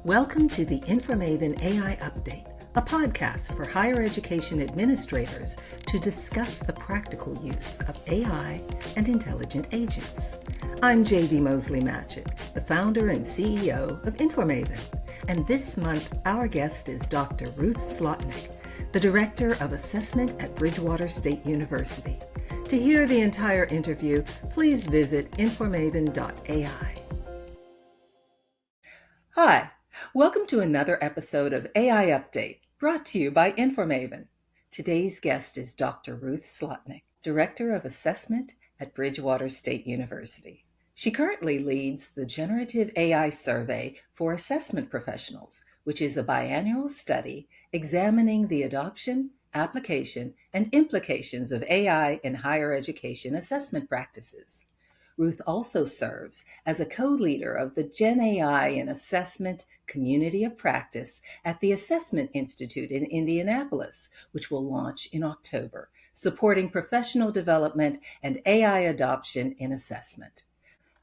Welcome to the InforMaven AI Update, a podcast for higher education administrators to discuss the practical use of AI and intelligent agents. I'm JD Mosley-Matchett, the founder and CEO of InforMaven, and this month our guest is Dr. Ruth Slotnick, the Director of Assessment at Bridgewater State University. To hear the entire interview, please visit informaven.ai. Hi, welcome to another episode of AI Update, brought to you by InforMaven. Today's guest is Dr. Ruth Slotnick, Director of Assessment at Bridgewater State University. She currently leads the Generative AI Survey for Assessment Professionals, which is a biannual study examining the adoption, application, and implications of AI in higher education assessment practices. Ruth also serves as a co-leader of the Gen AI in Assessment Community of Practice at the Assessment Institute in Indianapolis, which will launch in October, supporting professional development and AI adoption in assessment.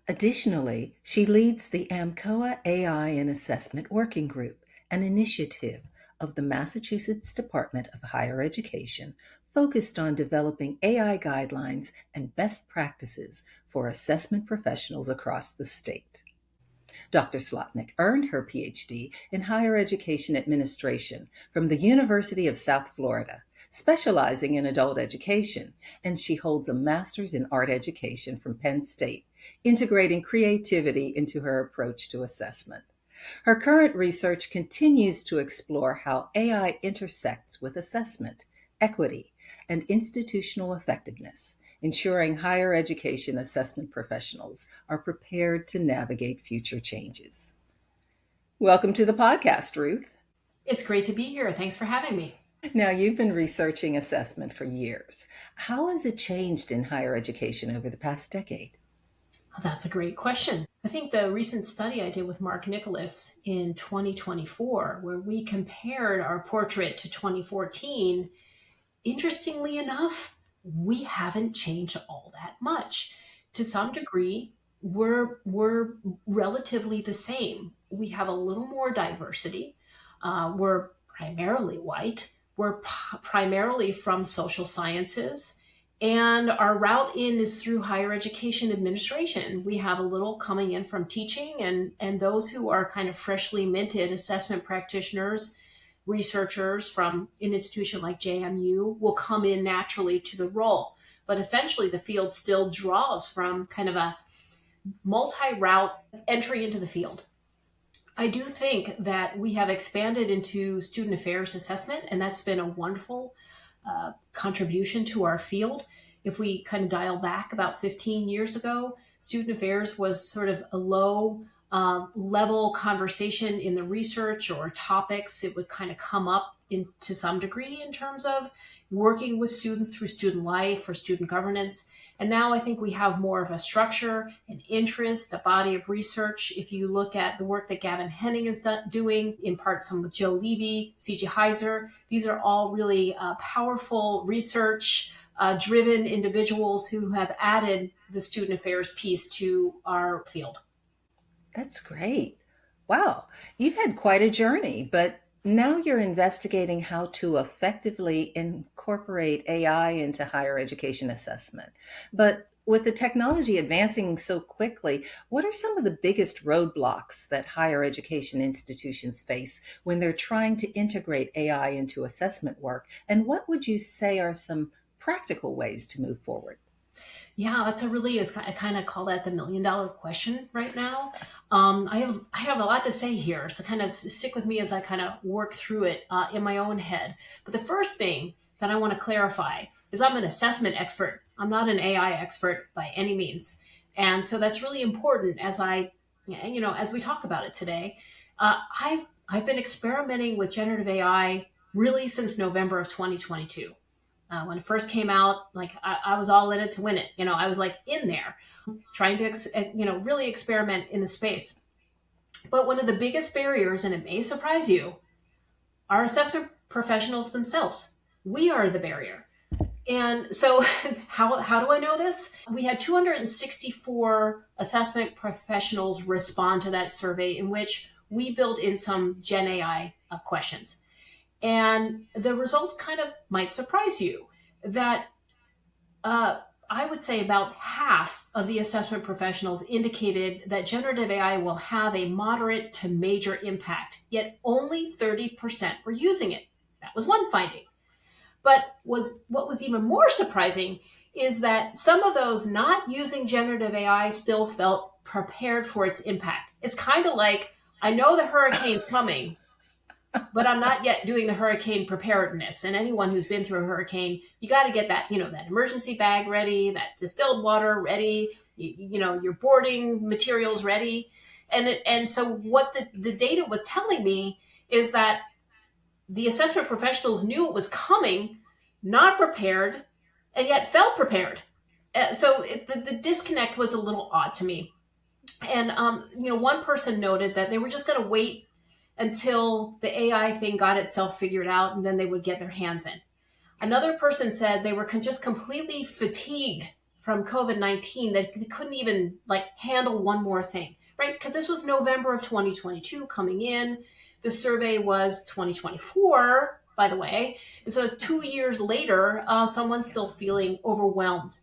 Additionally, she leads the AMCOA AI in Assessment Working Group, an initiative of the Massachusetts Department of Higher Education focused on developing AI guidelines and best practices for assessment professionals across the state. Dr. Slotnick earned her PhD in Higher Education Administration from the University of South Florida, specializing in adult education, and she holds a master's in art education from Penn State, integrating creativity into her approach to assessment. Her current research continues to explore how AI intersects with assessment, equity, and institutional effectiveness, ensuring higher education assessment professionals are prepared to navigate future changes. Welcome to the podcast, Ruth. It's great to be here. Thanks for having me. Now, you've been researching assessment for years. How has it changed in higher education over the past decade? Oh, that's a great question. I think the recent study I did with Mark Nicholas in 2024, where we compared our portrait to 2014, interestingly enough, we haven't changed all that much. To some degree, we're relatively the same. We have a little more diversity. We're primarily white. We're primarily from social sciences. And our route in is through higher education administration. We have a little coming in from teaching, and those who are kind of freshly minted assessment practitioners, researchers from an institution like JMU will come in naturally to the role. But essentially the field still draws from kind of a multi-route entry into the field. I do think that we have expanded into student affairs assessment, and that's been a wonderful contribution to our field. If we kind of dial back about 15 years ago, student affairs was sort of a low level conversation in the research or topics. It would kind of come up to some degree in terms of working with students through student life or student governance. And now I think we have more of a structure, an interest, a body of research. If you look at the work that Gavin Henning is doing, in part some with Joe Levy, C.G. Heiser, these are all really powerful research-driven individuals who have added the student affairs piece to our field. That's great. Wow, you've had quite a journey, but now you're investigating how to effectively incorporate AI into higher education assessment. But with the technology advancing so quickly, what are some of the biggest roadblocks that higher education institutions face when they're trying to integrate AI into assessment work? And what would you say are some practical ways to move forward? Yeah, that's I kind of call that the $1 million question right now. I have a lot to say here, so kind of stick with me as I kind of work through it in my own head. But the first thing that I want to clarify is I'm an assessment expert. I'm not an AI expert by any means. And so that's really important as as we talk about it today. I've been experimenting with generative AI really since November of 2022. When it first came out, I was all in it to win it. I was like in there trying to, really experiment in the space. But one of the biggest barriers, and it may surprise you, are assessment professionals themselves. We are the barrier. And so, how do I know this? We had 264 assessment professionals respond to that survey, in which we built in some Gen AI questions. And the results kind of might surprise you that uh, I would say about half of the assessment professionals indicated that generative AI will have a moderate to major impact, yet only 30% were using it. That was one finding. But what was even more surprising is that some of those not using generative AI still felt prepared for its impact. It's kind of like, I know the hurricane's coming, but I'm not yet doing the hurricane preparedness. And anyone who's been through a hurricane, you got to get that, that emergency bag ready, that distilled water ready, your boarding materials ready. And so what the data was telling me is that the assessment professionals knew it was coming, not prepared, and yet felt prepared. The disconnect was a little odd to me. And one person noted that they were just going to wait until the AI thing got itself figured out, and then they would get their hands in. Another person said they were just completely fatigued from COVID-19, that they couldn't even handle one more thing, right? Because this was November of 2022 coming in. The survey was 2024, by the way. And so 2 years later, someone's still feeling overwhelmed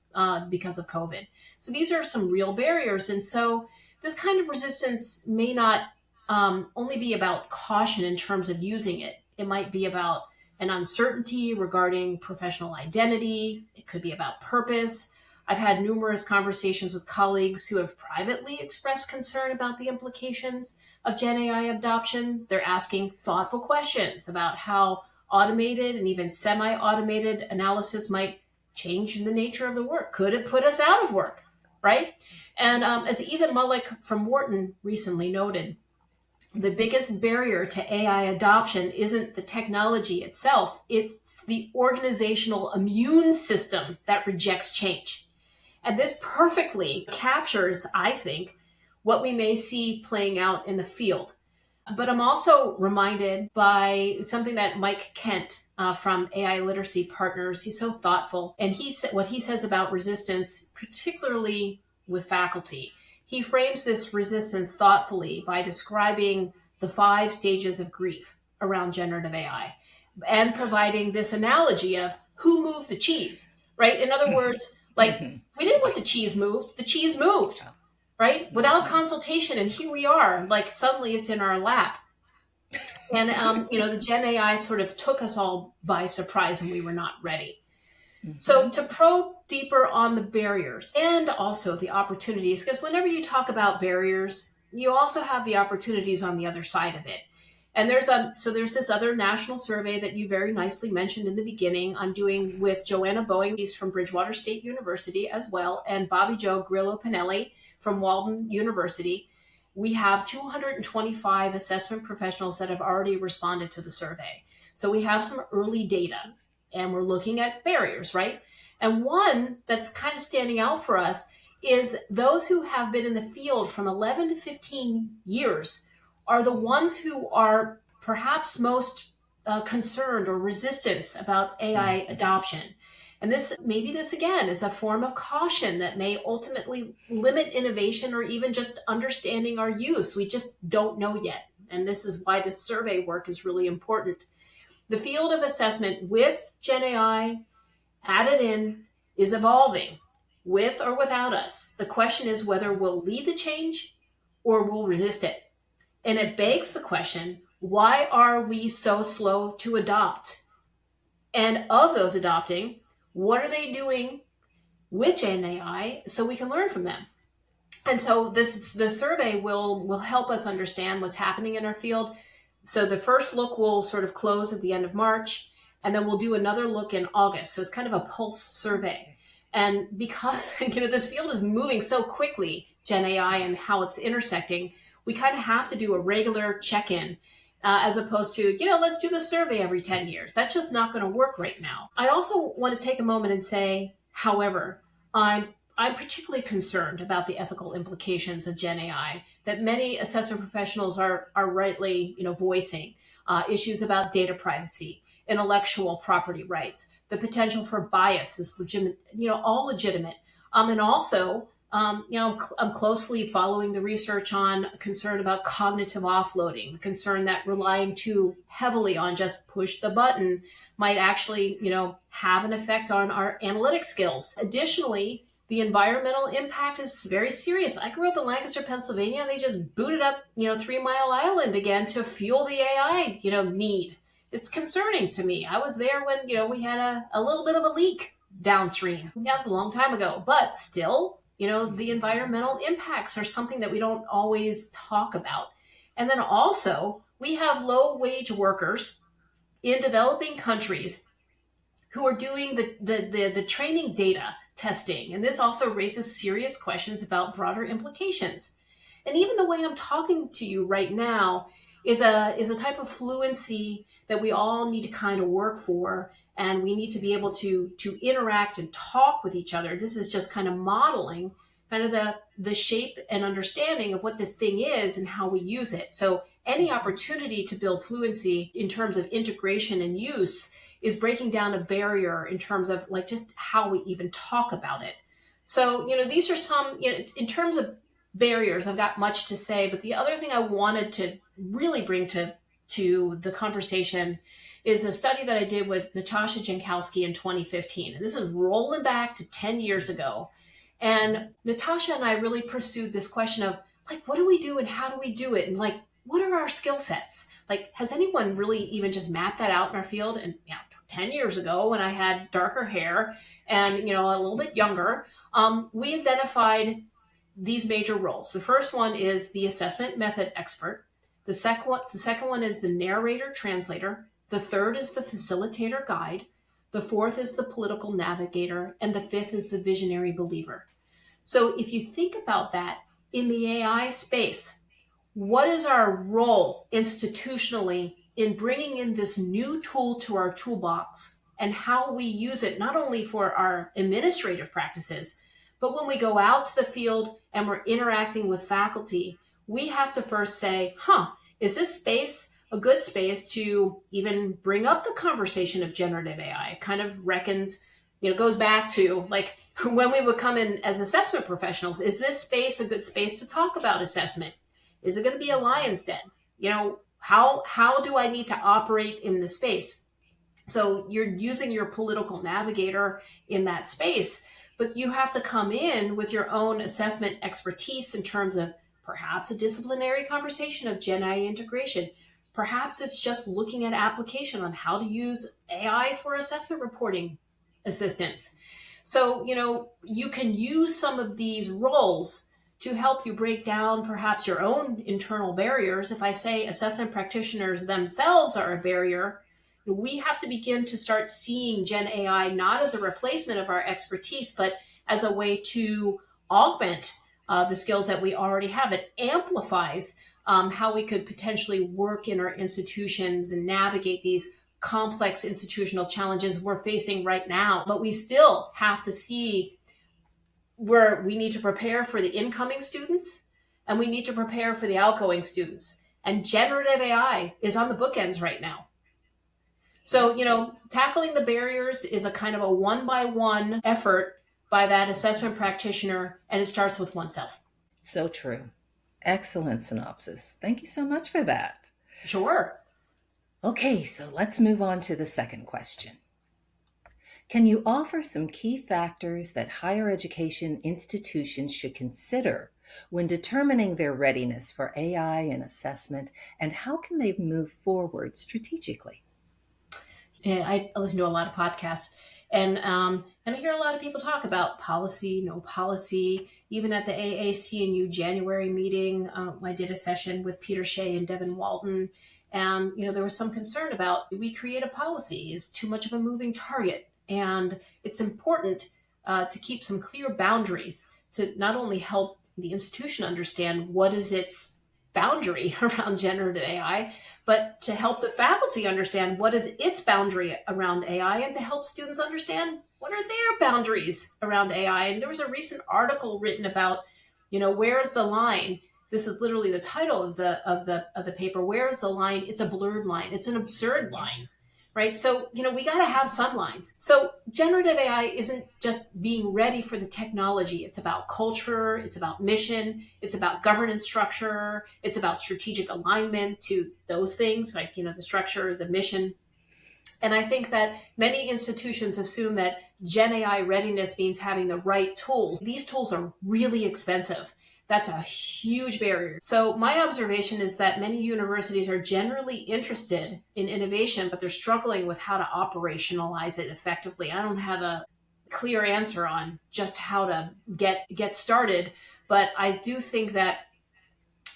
because of COVID. So these are some real barriers. And so this kind of resistance may not only be about caution in terms of using it. It might be about an uncertainty regarding professional identity. It could be about purpose. I've had numerous conversations with colleagues who have privately expressed concern about the implications of Gen AI adoption. They're asking thoughtful questions about how automated and even semi-automated analysis might change the nature of the work. Could it put us out of work, right? And as Ethan Mullick from Wharton recently noted, the biggest barrier to AI adoption isn't the technology itself, it's the organizational immune system that rejects change. And this perfectly captures, I think, what we may see playing out in the field. But I'm also reminded by something that Mike Kent from AI Literacy Partners, he's so thoughtful. And what he says about resistance, particularly with faculty, he frames this resistance thoughtfully by describing the 5 stages of grief around generative AI and providing this analogy of who moved the cheese, right? In other words, we didn't want the cheese moved, right? Without consultation. And here we are, suddenly it's in our lap. And, the Gen AI sort of took us all by surprise and we were not ready. So to probe deeper on the barriers and also the opportunities, because whenever you talk about barriers, you also have the opportunities on the other side of it. And there's this other national survey that you very nicely mentioned in the beginning. I'm doing with Joanna Boeing, she's from Bridgewater State University as well, and Bobby Joe Grillo-Pinelli from Walden University. We have 225 assessment professionals that have already responded to the survey. So we have some early data. And we're looking at barriers, right? And one that's kind of standing out for us is those who have been in the field from 11 to 15 years are the ones who are perhaps most concerned or resistant about AI adoption. And this again is a form of caution that may ultimately limit innovation or even just understanding our use. We just don't know yet. And this is why this survey work is really important. The field of assessment with Gen AI added in is evolving, with or without us. The question is whether we'll lead the change or we'll resist it. And it begs the question, why are we so slow to adopt? And of those adopting, what are they doing with Gen AI so we can learn from them? And so the survey will help us understand what's happening in our field. So the first look will sort of close at the end of March, and then we'll do another look in August. So it's kind of a pulse survey. And because this field is moving so quickly, Gen AI and how it's intersecting, we kind of have to do a regular check-in as opposed to, let's do the survey every 10 years. That's just not going to work right now. I also want to take a moment and say, however, I'm particularly concerned about the ethical implications of Gen AI that many assessment professionals are rightly, voicing issues about data privacy, intellectual property rights. The potential for bias is legitimate, all legitimate. And also, I'm closely following the research on concern about cognitive offloading, the concern that relying too heavily on just push the button might actually, have an effect on our analytic skills. Additionally, the environmental impact is very serious. I grew up in Lancaster, Pennsylvania. They just booted up, 3 Mile Island again to fuel the AI, need. It's concerning to me. I was there when, we had a little bit of a leak downstream. Yeah, it's a long time ago, but still, the environmental impacts are something that we don't always talk about. And then also, we have low wage workers in developing countries who are doing the training data testing. And this also raises serious questions about broader implications. And even the way I'm talking to you right now is a type of fluency that we all need to kind of work for. And we need to be able to interact and talk with each other. This is just kind of modeling kind of the shape and understanding of what this thing is and how we use it. So any opportunity to build fluency in terms of integration and use is breaking down a barrier in terms of like just how we even talk about it. So, these are some, in terms of barriers, I've got much to say, but the other thing I wanted to really bring to the conversation is a study that I did with Natasha Jankowski in 2015. And this is rolling back to 10 years ago. And Natasha and I really pursued this question of like, what do we do and how do we do it? And like, what are our skill sets? Like, has anyone really even just mapped that out in our field? And 10 years ago when I had darker hair and, a little bit younger, we identified these major roles. The first one is the assessment method expert. The second one is the narrator translator. The third is the facilitator guide. The fourth is the political navigator. And the fifth is the visionary believer. So if you think about that in the AI space, what is our role institutionally in bringing in this new tool to our toolbox and how we use it, not only for our administrative practices, but when we go out to the field and we're interacting with faculty, we have to first say, is this space a good space to even bring up the conversation of generative AI? It kind of reckons, goes back to like when we would come in as assessment professionals, is this space a good space to talk about assessment? Is it going to be a lion's den? How do I need to operate in the space? So you're using your political navigator in that space, but you have to come in with your own assessment expertise in terms of perhaps a disciplinary conversation of Gen AI integration. Perhaps it's just looking at application on how to use AI for assessment reporting assistance. So, you can use some of these roles to help you break down perhaps your own internal barriers. If I say assessment practitioners themselves are a barrier, we have to begin to start seeing Gen AI not as a replacement of our expertise, but as a way to augment the skills that we already have. It amplifies how we could potentially work in our institutions and navigate these complex institutional challenges we're facing right now. But we still have to see where we need to prepare for the incoming students and we need to prepare for the outgoing students. And generative AI is on the bookends right now. So, tackling the barriers is a kind of a one-by-one effort by that assessment practitioner, and it starts with oneself. So true. Excellent synopsis. Thank you so much for that. Sure. Okay, so let's move on to the second question. Can you offer some key factors that higher education institutions should consider when determining their readiness for AI and assessment, and how can they move forward strategically? Yeah, I listen to a lot of podcasts, and I hear a lot of people talk about policy, no policy. Even at the AAC&U January meeting, I did a session with Peter Shea and Devin Walton, and there was some concern about, do we create a policy? Is too much of a moving target? And it's important to keep some clear boundaries to not only help the institution understand what is its boundary around generative AI, but to help the faculty understand what is its boundary around AI, and to help students understand what are their boundaries around AI. And there was a recent article written about, where is the line? This is literally the title of the paper. Where is the line? It's a blurred line. It's an absurd line, right? So, we got to have some lines. So generative AI isn't just being ready for the technology. It's about culture. It's about mission. It's about governance structure. It's about strategic alignment to those things, like, the structure, the mission. And I think that many institutions assume that Gen AI readiness means having the right tools. These tools are really expensive. That's a huge barrier. So my observation is that many universities are generally interested in innovation, but they're struggling with how to operationalize it effectively. I don't have a clear answer on just how to get started, but I do think that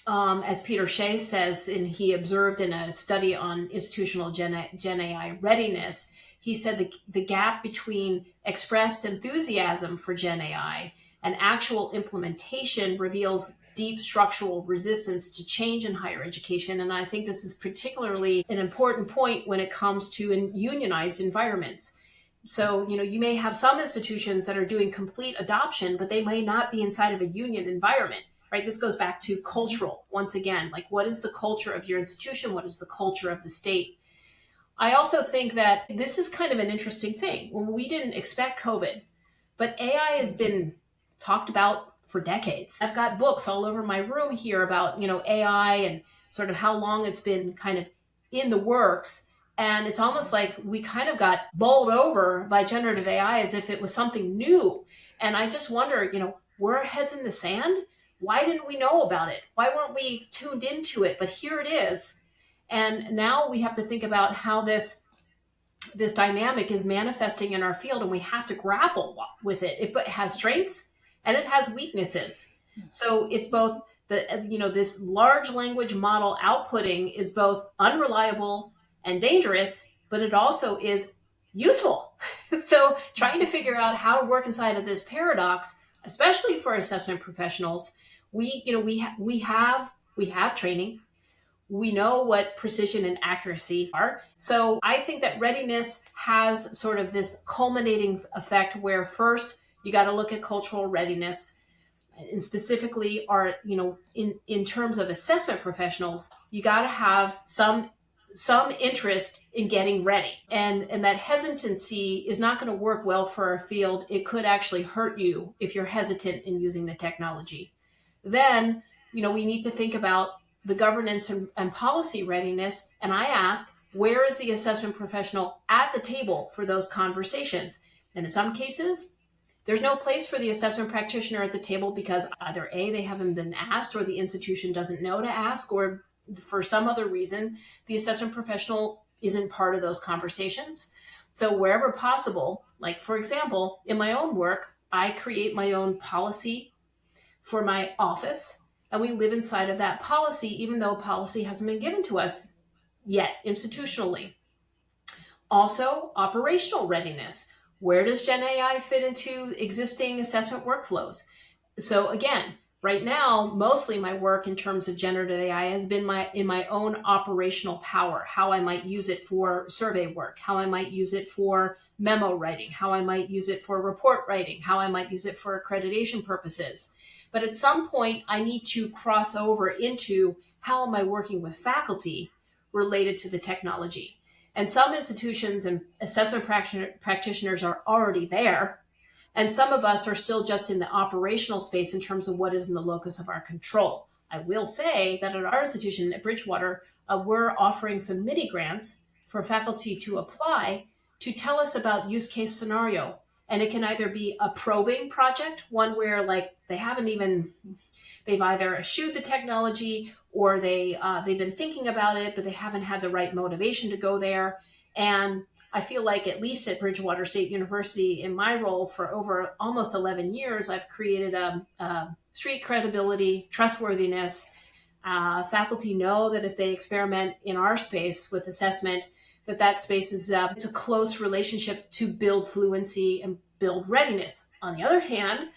as Peter Shea says, and he observed in a study on institutional Gen AI readiness, he said the gap between expressed enthusiasm for Gen AI and actual implementation reveals deep structural resistance to change in higher education. And I think this is particularly an important point when it comes to unionized environments. So, you may have some institutions that are doing complete adoption, but they may not be inside of a union environment. Right? This goes back to cultural. Once again, like, what is the culture of your institution? What is the culture of the state? I also think that this is kind of an interesting thing. Well, we didn't expect COVID, but AI has been talked about for decades. I've got books all over my room here about, AI and sort of how long it's been kind of in the works. And it's almost like we kind of got bowled over by generative AI as if it was something new. And I just wonder, were our heads in the sand? Why didn't we know about it? Why weren't we tuned into it? But here it is. And now we have to think about how this dynamic is manifesting in our field, and we have to grapple with it. It has strengths and it has weaknesses. So it's both this large language model outputting is both unreliable and dangerous, but it also is useful. So trying to figure out how to work inside of this paradox, especially for assessment professionals, we have training. We know what precision and accuracy are. So I think that readiness has sort of this culminating effect where first you got to look at cultural readiness, and specifically in terms of assessment professionals, you got to have some interest in getting ready. And that hesitancy is not going to work well for our field. It could actually hurt you if you're hesitant in using the technology. Then, we need to think about the governance and policy readiness. And I ask, where is the assessment professional at the table for those conversations? And in some cases, there's no place for the assessment practitioner at the table because either A, they haven't been asked, or the institution doesn't know to ask, or for some other reason, the assessment professional isn't part of those conversations. So wherever possible, like for example, in my own work, I create my own policy for my office, and we live inside of that policy, even though policy hasn't been given to us yet institutionally. Also, operational readiness. Where does Gen AI fit into existing assessment workflows? So again, right now, mostly my work in terms of generative AI has been in my own operational power, how I might use it for survey work, how I might use it for memo writing, how I might use it for report writing, how I might use it for accreditation purposes. But at some point, I need to cross over into how am I working with faculty related to the technology. And some institutions and assessment practitioners are already there. And some of us are still just in the operational space in terms of what is in the locus of our control. I will say that at our institution at Bridgewater, we're offering some mini grants for faculty to apply to tell us about use case scenario. And it can either be a probing project, one where like they've either eschewed the technology or they've been thinking about it, but they haven't had the right motivation to go there. And I feel like at least at Bridgewater State University, in my role for over almost 11 years, I've created a street credibility, trustworthiness. Faculty know that if they experiment in our space with assessment, that space is it's a close relationship to build fluency and build readiness. On the other hand,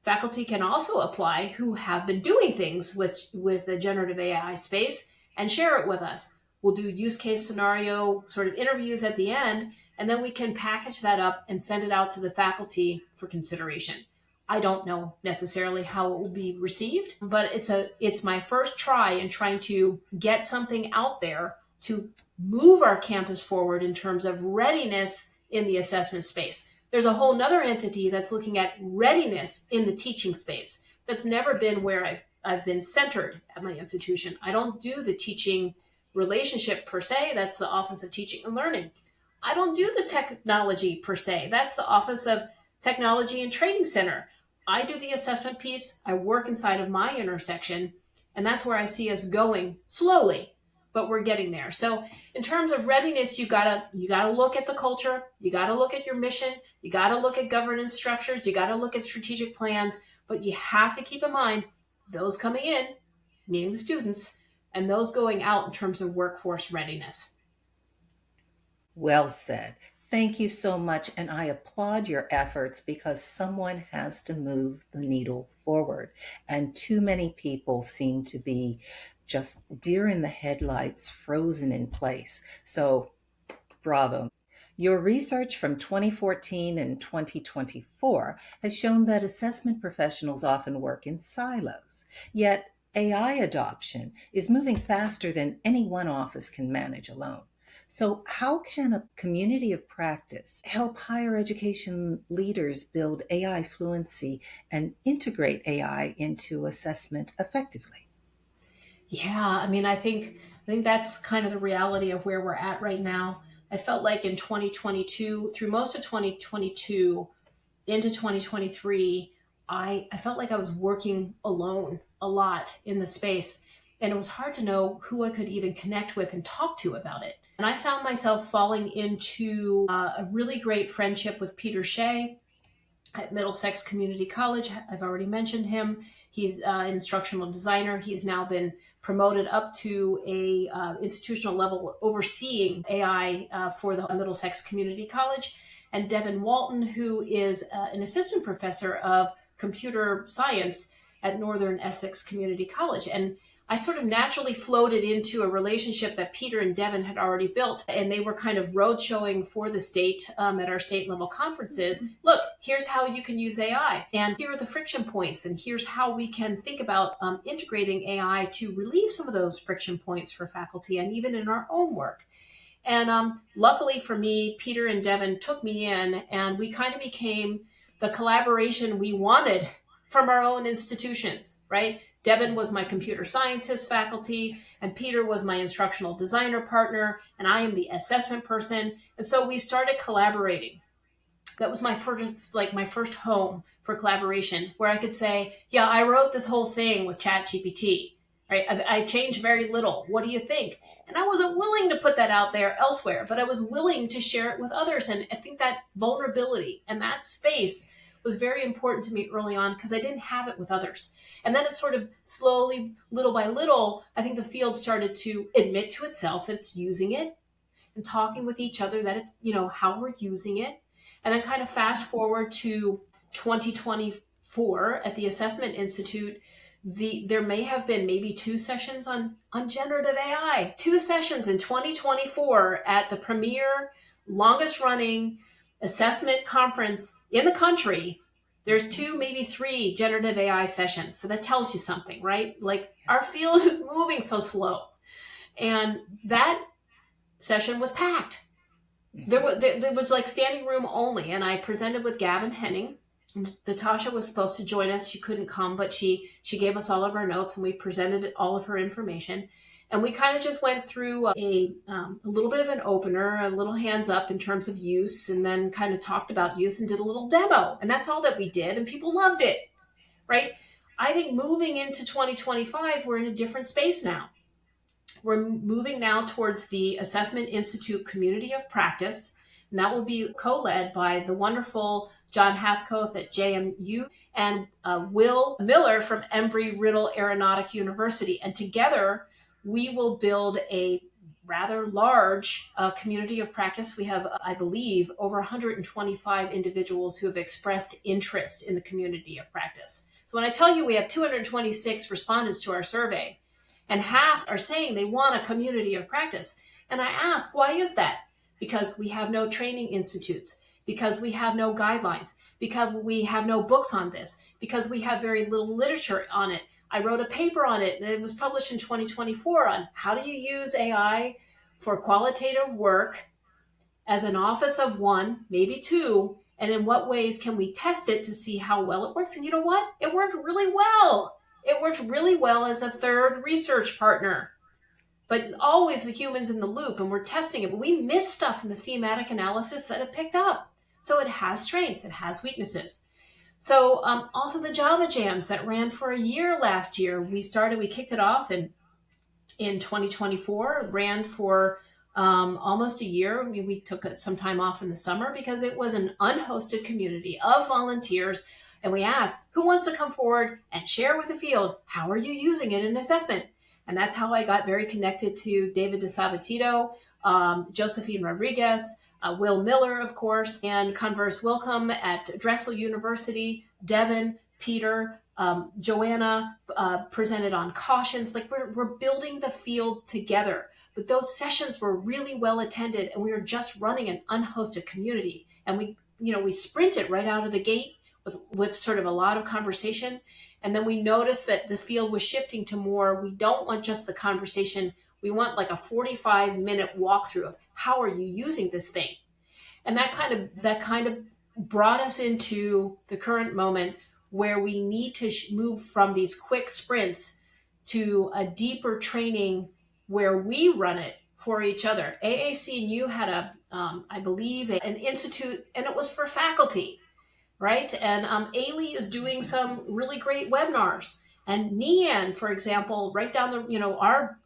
faculty can also apply who have been doing things with the generative AI space and share it with us. We'll do use case scenario sort of interviews at the end, and then we can package that up and send it out to the faculty for consideration. I don't know necessarily how it will be received, but it's my first try in trying to get something out there to move our campus forward in terms of readiness in the assessment space. There's a whole nother entity that's looking at readiness in the teaching space. That's never been where I've been centered at my institution. I don't do the teaching relationship per se. That's the Office of Teaching and Learning. I don't do the technology per se. That's the Office of Technology and Training Center. I do the assessment piece. I work inside of my intersection, and that's where I see us going slowly, but we're getting there. So in terms of readiness, you gotta look at the culture, you gotta look at your mission, you gotta look at governance structures, you gotta look at strategic plans, but you have to keep in mind those coming in, meaning the students, and those going out in terms of workforce readiness. Well said. Thank you so much, and I applaud your efforts because someone has to move the needle forward, and too many people seem to be just deer in the headlights, frozen in place. So, bravo. Your research from 2014 and 2024 has shown that assessment professionals often work in silos, yet AI adoption is moving faster than any one office can manage alone. So, how can a community of practice help higher education leaders build AI fluency and integrate AI into assessment effectively? Yeah, I mean, I think that's kind of the reality of where we're at right now. I felt like in 2022, through most of 2022 into 2023, I felt like I was working alone a lot in the space, and it was hard to know who I could even connect with and talk to about it. And I found myself falling into a really great friendship with Peter Shea at Middlesex Community College. I've already mentioned him. He's an instructional designer. He's now been promoted up to a institutional level overseeing AI for the Middlesex Community College. And Devin Walton, who is an assistant professor of computer science at Northern Essex Community College. And I sort of naturally floated into a relationship that Peter and Devin had already built, and they were kind of road showing for the state at our state level conferences. Look, here's how you can use AI, and here are the friction points, and here's how we can think about integrating AI to relieve some of those friction points for faculty and even in our own work. And luckily for me, Peter and Devin took me in, and we kind of became the collaboration we wanted from our own institutions, right? Devin was my computer scientist faculty, and Peter was my instructional designer partner, and I am the assessment person. And so we started collaborating. That was my first home for collaboration, where I could say, yeah, I wrote this whole thing with ChatGPT, right? I changed very little. What do you think? And I wasn't willing to put that out there elsewhere, but I was willing to share it with others. And I think that vulnerability and that space was very important to me early on because I didn't have it with others. And then it sort of slowly, little by little, I think the field started to admit to itself that it's using it and talking with each other that it's, how we're using it. And then kind of fast forward to 2024 at the Assessment Institute, there may have been maybe 2 sessions on generative AI, 2 sessions in 2024 at the premier, longest running assessment conference in the country. There's 2, maybe 3 generative AI sessions. So that tells you something, right? Like our field is moving so slow. And that session was packed. There was like standing room only. And I presented with Gavin Henning. Natasha was supposed to join us. She couldn't come, but she gave us all of our notes and we presented all of her information. And we kind of just went through a little bit of an opener, a little hands up in terms of use, and then kind of talked about use and did a little demo. And that's all that we did. And people loved it, right? I think moving into 2025, we're in a different space now. We're moving now towards the Assessment Institute Community of Practice. And that will be co-led by the wonderful John Hathcoth at JMU and Will Miller from Embry-Riddle Aeronautic University. And together, we will build a rather large community of practice. We have, I believe, over 125 individuals who have expressed interest in the community of practice. So when I tell you we have 226 respondents to our survey, and half are saying they want a community of practice, and I ask, why is that? Because we have no training institutes, because we have no guidelines, because we have no books on this, because we have very little literature on it. I wrote a paper on it, and it was published in 2024 on how do you use AI for qualitative work as an office of one, maybe two, and in what ways can we test it to see how well it works? And you know what? It worked really well. It worked really well as a third research partner. But always the humans in the loop, and we're testing it. But we miss stuff in the thematic analysis that it picked up. So it has strengths, it has weaknesses. So also the Java jams that ran for a year last year. We kicked it off in 2024, ran for almost a year. We took some time off in the summer because it was an unhosted community of volunteers. And we asked, who wants to come forward and share with the field? How are you using it in assessment? And that's how I got very connected to David DeSabatito, Josephine Rodriguez, Will Miller, of course, and Converse Wilcom at Drexel University, Devin, Peter, Joanna presented on cautions. Like we're building the field together. But those sessions were really well attended, and we were just running an unhosted community. And we sprinted right out of the gate with sort of a lot of conversation. And then we noticed that the field was shifting to more, we don't want just the conversation. We want like a 45-minute walkthrough of how are you using this thing? And that kind of brought us into the current moment where we need to move from these quick sprints to a deeper training where we run it for each other. AAC&U had I believe, an institute, and it was for faculty, right? And Ailey is doing some really great webinars. And Nian, for example, right down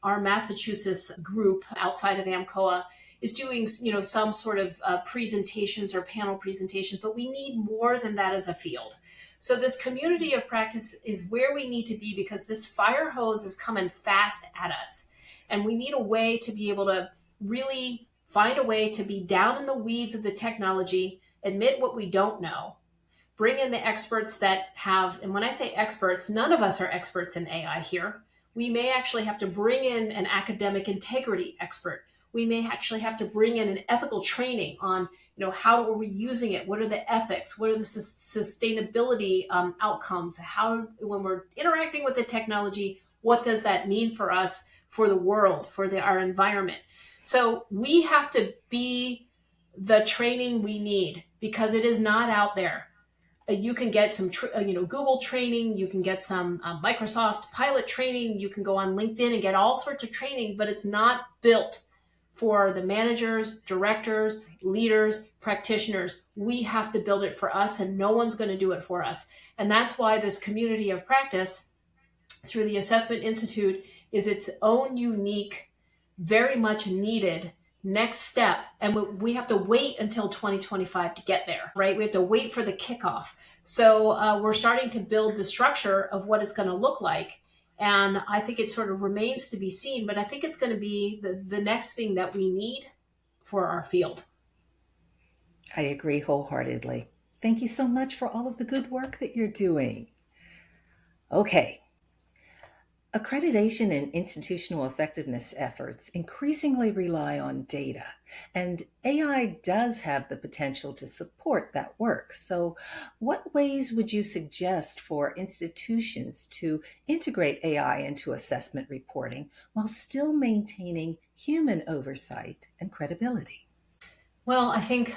our Massachusetts group outside of AMCOA is doing, some sort of presentations or panel presentations, but we need more than that as a field. So this community of practice is where we need to be because this fire hose is coming fast at us. And we need a way to be able to really find a way to be down in the weeds of the technology, admit what we don't know, bring in the experts that have, and when I say experts, none of us are experts in AI here. We may actually have to bring in an academic integrity expert. We may actually have to bring in an ethical training on, how are we using it? What are the ethics? What are the sustainability outcomes? How, when we're interacting with the technology, what does that mean for us, for the world, for our environment? So we have to be the training we need because it is not out there. You can get some, Google training. You can get some Microsoft pilot training. You can go on LinkedIn and get all sorts of training, but it's not built for the managers, directors, leaders, practitioners. We have to build it for us, and no one's going to do it for us. And that's why this community of practice through the Assessment Institute is its own unique, very much needed next step. And we have to wait until 2025 to get there, right? We have to wait for the kickoff. So we're starting to build the structure of what it's going to look like. And I think it sort of remains to be seen, but I think it's going to be the next thing that we need for our field. I agree wholeheartedly. Thank you so much for all of the good work that you're doing. Okay. Accreditation and institutional effectiveness efforts increasingly rely on data, and AI does have the potential to support that work. So, what ways would you suggest for institutions to integrate AI into assessment reporting while still maintaining human oversight and credibility? Well, I think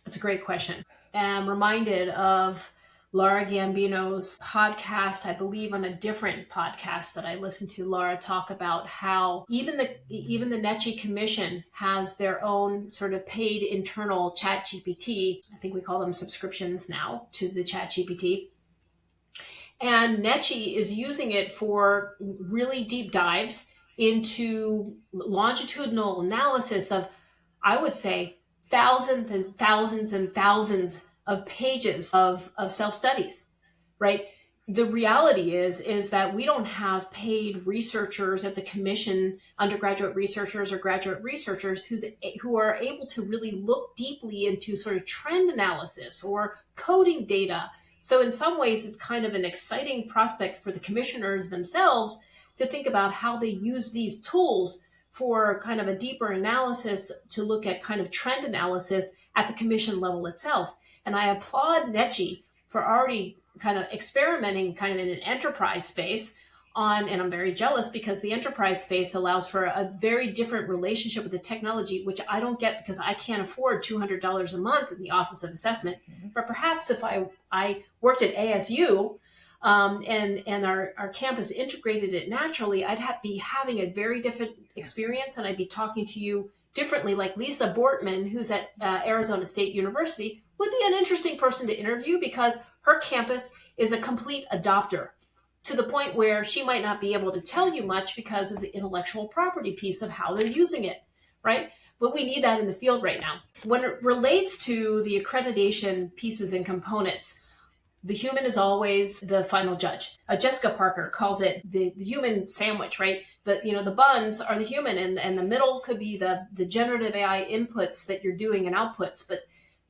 that's a great question. I'm reminded of Laura Gambino's podcast, I believe on a different podcast that I listened to Laura talk about how even the NETCHI Commission has their own sort of paid internal ChatGPT. I think we call them subscriptions now to the ChatGPT. And NETCHI is using it for really deep dives into longitudinal analysis of, I would say, thousands and thousands and thousands of pages of self-studies, right? The reality is that we don't have paid researchers at the commission, undergraduate researchers or graduate researchers who are able to really look deeply into sort of trend analysis or coding data. So in some ways, it's kind of an exciting prospect for the commissioners themselves to think about how they use these tools for kind of a deeper analysis to look at kind of trend analysis at the commission level itself. And I applaud NETCHI for already kind of experimenting kind of in an enterprise space and I'm very jealous because the enterprise space allows for a very different relationship with the technology, which I don't get because I can't afford $200 a month in the Office of Assessment. But perhaps if I worked at ASU, and our campus integrated it naturally, I'd be having a very different experience, and I'd be talking to you differently. Like Lisa Bortman, who's at Arizona State University, would be an interesting person to interview because her campus is a complete adopter, to the point where she might not be able to tell you much because of the intellectual property piece of how they're using it, right? But we need that in the field right now. When it relates to the accreditation pieces and components, the human is always the final judge. Jessica Parker calls it the human sandwich, right? The buns are the human, and the middle could be the generative AI inputs that you're doing and outputs. But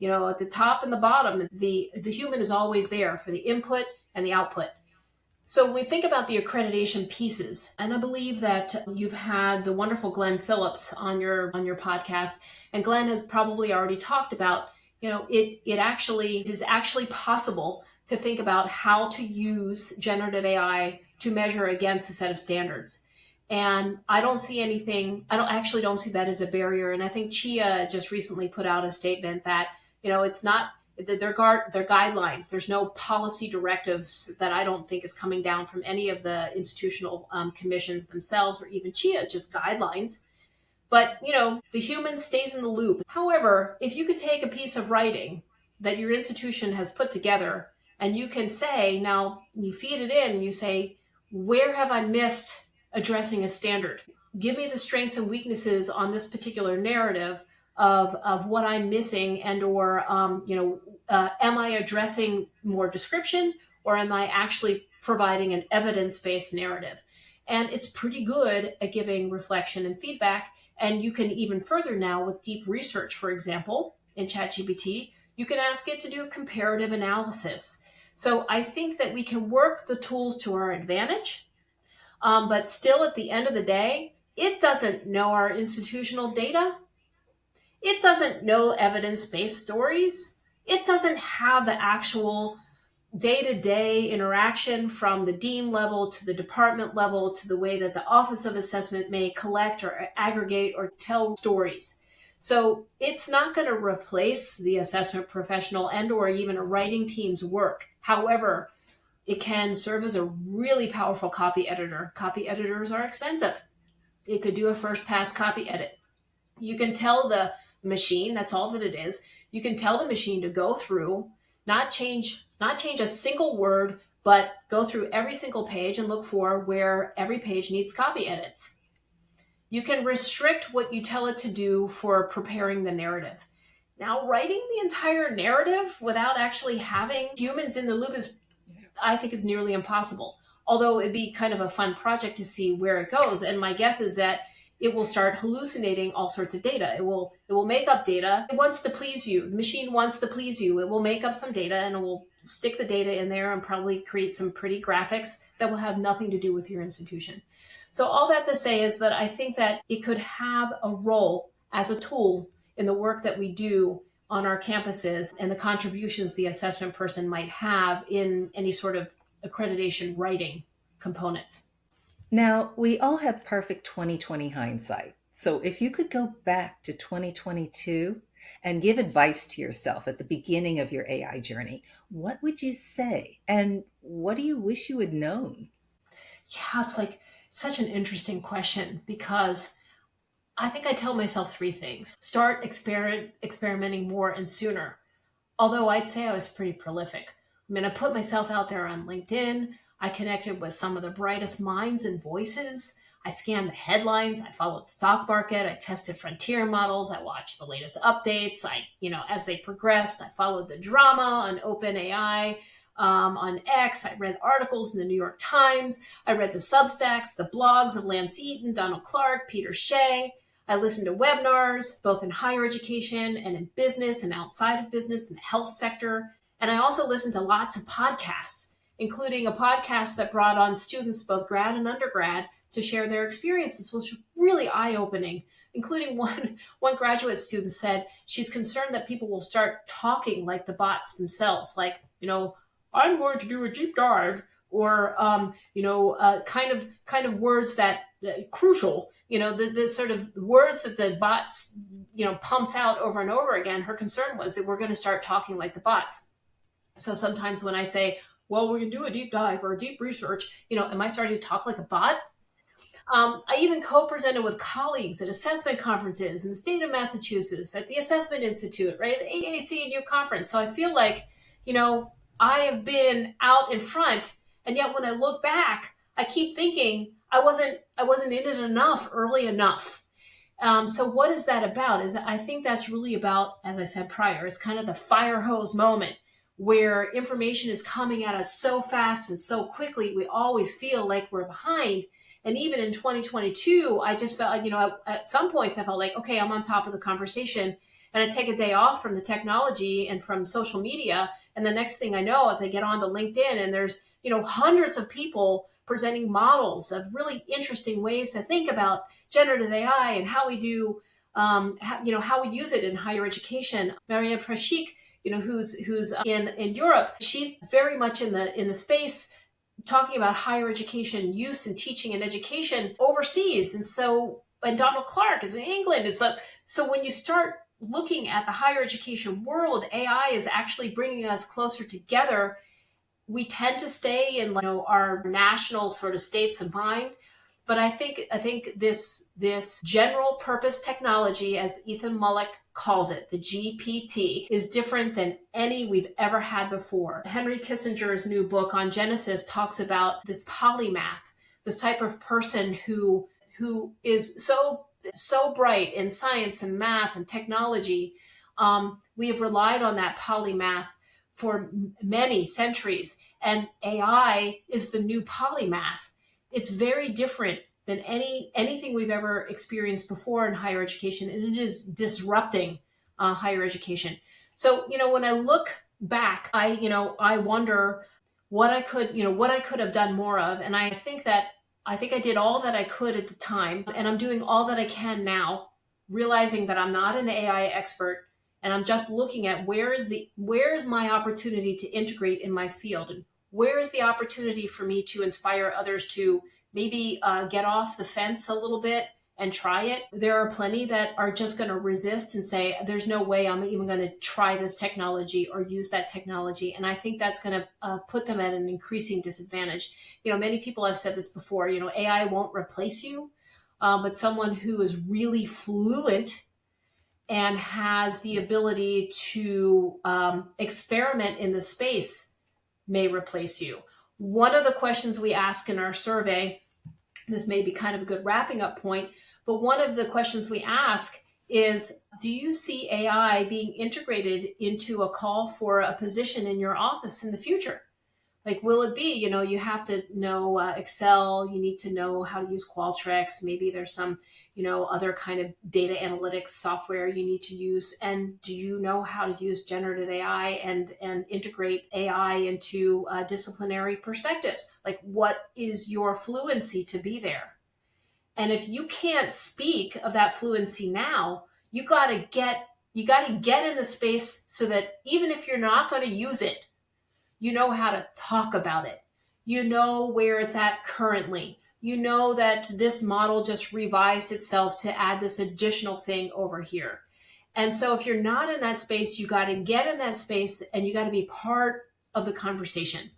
at the top and the bottom, the human is always there for the input and the output. So when we think about the accreditation pieces, and I believe that you've had the wonderful Glenn Phillips on your podcast, and Glenn has probably already talked about, it is actually possible to think about how to use generative AI to measure against a set of standards. And I don't see that as a barrier. And I think Chia just recently put out a statement that, it's not, their guidelines. There's no policy directives that I don't think is coming down from any of the institutional commissions themselves, or even Chia, just guidelines. But, the human stays in the loop. However, if you could take a piece of writing that your institution has put together, and you can say, now you feed it in and you say, where have I missed addressing a standard? Give me the strengths and weaknesses on this particular narrative of what I'm missing, and or am I addressing more description, or am I actually providing an evidence-based narrative? And it's pretty good at giving reflection and feedback. And you can even further now with deep research, for example, in ChatGPT, you can ask it to do comparative analysis. So I think that we can work the tools to our advantage, but still at the end of the day, it doesn't know our institutional data. It doesn't know evidence-based stories. It doesn't have the actual day-to-day interaction from the dean level to the department level to the way that the Office of Assessment may collect or aggregate or tell stories. So it's not going to replace the assessment professional and or even a writing team's work. However, it can serve as a really powerful copy editor. Copy editors are expensive. It could do a first pass copy edit. You can tell the machine, that's all that it is. You can tell the machine to go through, not change a single word, but go through every single page and look for where every page needs copy edits. You can restrict what you tell it to do for preparing the narrative. Now, writing the entire narrative without actually having humans in the loop I think is nearly impossible. Although it'd be kind of a fun project to see where it goes. And my guess is that it will start hallucinating all sorts of data. It will make up data. It wants to please you. The machine wants to please you. It will make up some data and it will stick the data in there and probably create some pretty graphics that will have nothing to do with your institution. So all that to say is that I think that it could have a role as a tool in the work that we do on our campuses and the contributions the assessment person might have in any sort of accreditation writing components. Now, we all have perfect 2020 hindsight. So if you could go back to 2022 and give advice to yourself at the beginning of your AI journey, what would you say? And what do you wish you had known? Yeah, it's like such an interesting question, because I think I tell myself three things. Start experimenting more and sooner. Although I'd say I was pretty prolific. I put myself out there on LinkedIn. I connected with some of the brightest minds and voices. I scanned the headlines. I followed the stock market. I tested frontier models. I watched the latest updates. As they progressed, I followed the drama on OpenAI, on X. I read articles in the New York Times. I read the Substacks, the blogs of Lance Eaton, Donald Clark, Peter Shea. I listened to webinars, both in higher education and in business and outside of business in the health sector. And I also listened to lots of podcasts, including a podcast that brought on students, both grad and undergrad, to share their experiences, which was really eye-opening, including one graduate student said she's concerned that people will start talking like the bots themselves, like, I'm going to do a deep dive or kind of words that crucial, the sort of words that the bots pumps out over and over again. Her concern was that we're going to start talking like the bots. So sometimes when I say, well, we're going to do a deep dive or a deep research, am I starting to talk like a bot? I even co-presented with colleagues at assessment conferences in the state of Massachusetts, at the Assessment Institute, right, at AAC&U conference. So I feel like, I have been out in front, and yet when I look back, I keep thinking I wasn't in it enough early enough. So what is that about? I think that's really about, as I said prior, it's kind of the fire hose moment where information is coming at us so fast and so quickly, we always feel like we're behind. And even in 2022, I just felt, at some points I felt like, okay, I'm on top of the conversation. And I take a day off from the technology and from social media. And the next thing I know is I get onto LinkedIn and there's, hundreds of people presenting models of really interesting ways to think about generative AI and how we do, how we use it in higher education. Maria Prashik, who's in Europe, she's very much in the space talking about higher education use and teaching and education overseas. And Donald Clark is in England. So when you start looking at the higher education world, AI is actually bringing us closer together. We tend to stay in our national sort of states of mind. But I think this general purpose technology, as Ethan Mullick calls it, the GPT, is different than any we've ever had before. Henry Kissinger's new book on Genesis talks about this polymath, this type of person who is so bright in science and math and technology. We have relied on that polymath for many centuries, and AI is the new polymath. It's very different than anything we've ever experienced before in higher education, and it is disrupting higher education. So, when I look back, I wonder what I could have done more of, and I think I did all that I could at the time, and I'm doing all that I can now, realizing that I'm not an AI expert, and I'm just looking at where is my opportunity to integrate in my field, and where is the opportunity for me to inspire others to maybe get off the fence a little bit and try it. There are plenty that are just going to resist and say, there's no way I'm even going to try this technology or use that technology. And I think that's going to put them at an increasing disadvantage. Many people have said this before, AI won't replace you, but someone who is really fluent and has the ability to experiment in the space may replace you. One of the questions we ask in our survey, this may be kind of a good wrapping up point, but one of the questions we ask is, do you see AI being integrated into a call for a position in your office in the future? Like, will it be, you have to know Excel, you need to know how to use Qualtrics, maybe there's some, other kind of data analytics software you need to use. And do you know how to use generative AI and integrate AI into disciplinary perspectives? Like, what is your fluency to be there? And if you can't speak of that fluency now, you got to get in the space so that even if you're not going to use it, you know how to talk about it. You know where it's at currently. You know that this model just revised itself to add this additional thing over here. And so if you're not in that space, you got to get in that space and you got to be part of the conversation.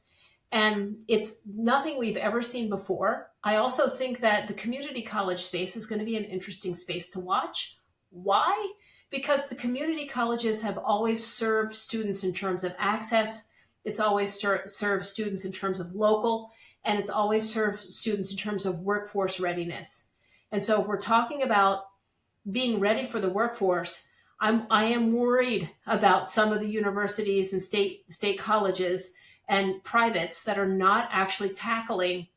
And it's nothing we've ever seen before. I also think that the community college space is going to be an interesting space to watch. Why? Because the community colleges have always served students in terms of access. It's always served students in terms of local, and it's always served students in terms of workforce readiness. And so if we're talking about being ready for the workforce, I am worried about some of the universities and state colleges and privates that are not actually tackling,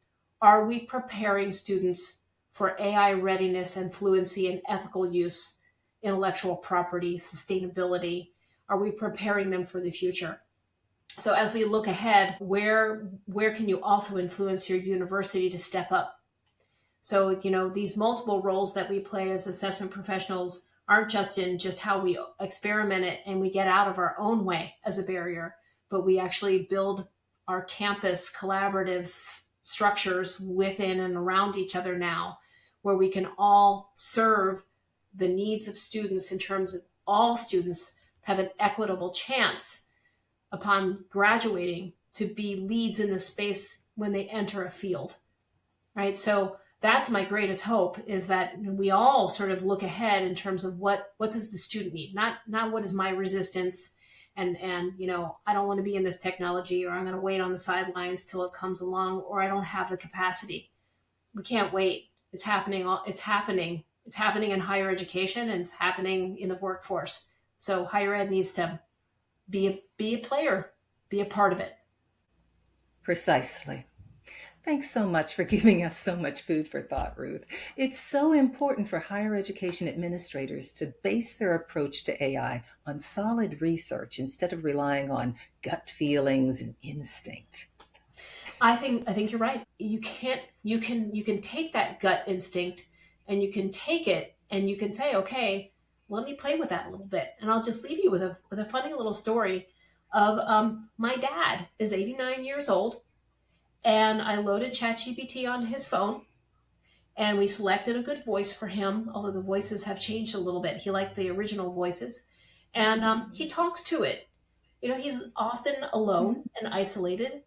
are we preparing students for AI readiness and fluency and ethical use, intellectual property, sustainability? Are we preparing them for the future? So as we look ahead, where can you also influence your university to step up? So, these multiple roles that we play as assessment professionals aren't just in just how we experiment it and we get out of our own way as a barrier, but we actually build our campus collaborative structures within and around each other now, where we can all serve the needs of students in terms of all students have an equitable chance upon graduating to be leads in the space when they enter a field, right? So that's my greatest hope, is that we all sort of look ahead in terms of what does the student need, not what is my resistance, and I don't want to be in this technology, or I'm going to wait on the sidelines till it comes along, or I don't have the capacity. We can't wait. It's happening. It's happening. It's happening in higher education, and it's happening in the workforce. So higher ed needs to be a player, be a part of it. Precisely. Thanks so much for giving us so much food for thought, Ruth. It's so important for higher education administrators to base their approach to AI on solid research instead of relying on gut feelings and instinct. I think you're right. You can take that gut instinct, and you can take it and you can say, okay, let me play with that a little bit. And I'll just leave you with a funny little story of my dad is 89 years old, and I loaded ChatGPT on his phone, and we selected a good voice for him, although the voices have changed a little bit. He liked the original voices, and he talks to it. He's often alone and isolated,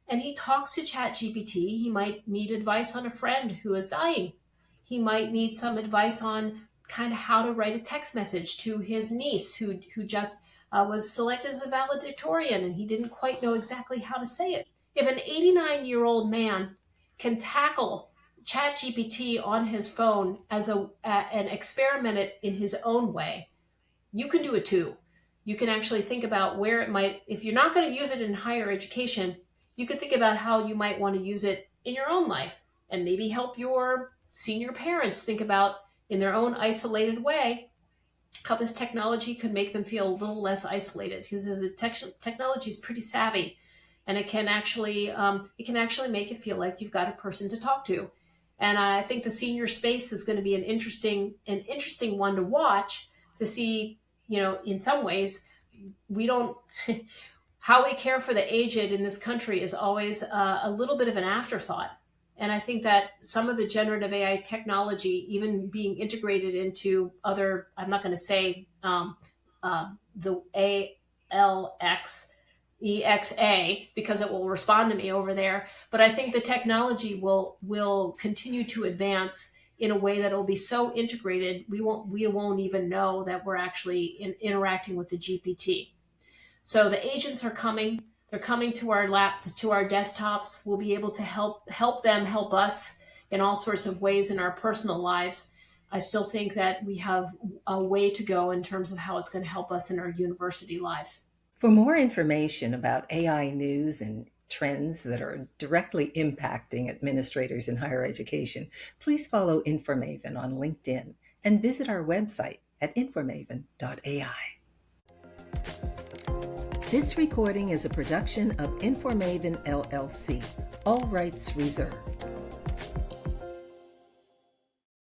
and he talks to ChatGPT. He might need advice on a friend who is dying. He might need some advice on kind of how to write a text message to his niece who just was selected as a valedictorian, and he didn't quite know exactly how to say it. If an 89-year-old man can tackle ChatGPT on his phone as and experiment it in his own way, you can do it too. You can actually think about where it might, if you're not going to use it in higher education, you could think about how you might want to use it in your own life, and maybe help your senior parents think about, in their own isolated way, how this technology could make them feel a little less isolated, because the technology is pretty savvy, and it can actually make it feel like you've got a person to talk to. And I think the senior space is going to be an interesting one to watch, to see, in some ways, we don't, how we care for the aged in this country is always a little bit of an afterthought. And I think that some of the generative AI technology, even being integrated into other, I'm not going to say the ALXEXA, because it will respond to me over there, but I think the technology will continue to advance in a way that will be so integrated, we won't even know that we're actually interacting with the GPT. So the agents are coming. They're coming to our to our desktops. We'll be able to help them help us in all sorts of ways in our personal lives. I still think that we have a way to go in terms of how it's going to help us in our university lives. For more information about AI news and trends that are directly impacting administrators in higher education, please follow InforMaven on LinkedIn and visit our website at InforMaven.ai. This recording is a production of InforMaven LLC, all rights reserved.